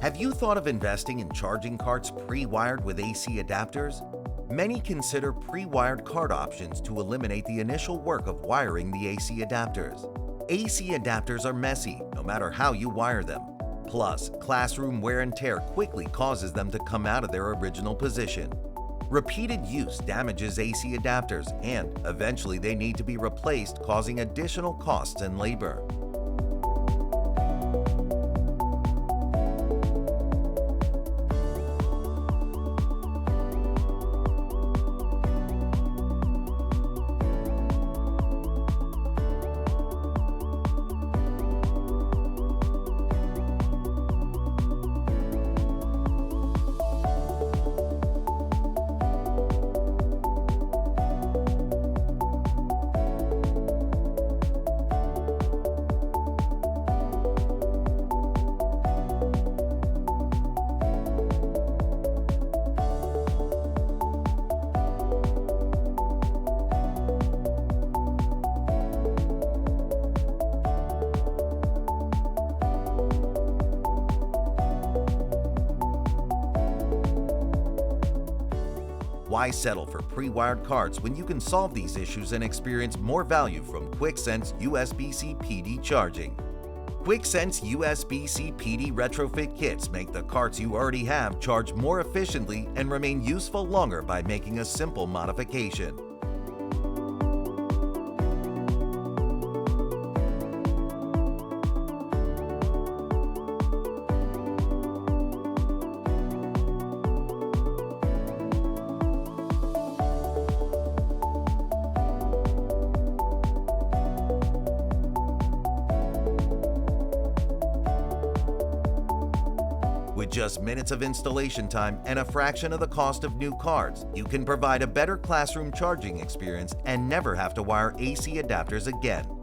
Have you thought of investing in charging carts pre-wired with AC adapters? Many consider pre-wired cart options to eliminate the initial work of wiring the AC adapters. AC adapters are messy, no matter how you wire them. Plus, classroom wear and tear quickly causes them to come out of their original position. Repeated use damages AC adapters, and eventually they need to be replaced, causing additional costs and labor. Why settle for pre-wired carts when you can solve these issues and experience more value from QuickSense USB-C PD charging? QuickSense USB-C PD Retrofit Kits make the carts you already have charge more efficiently and remain useful longer by making a simple modification. With just minutes of installation time and a fraction of the cost of new carts, you can provide a better classroom charging experience and never have to wire AC adapters again.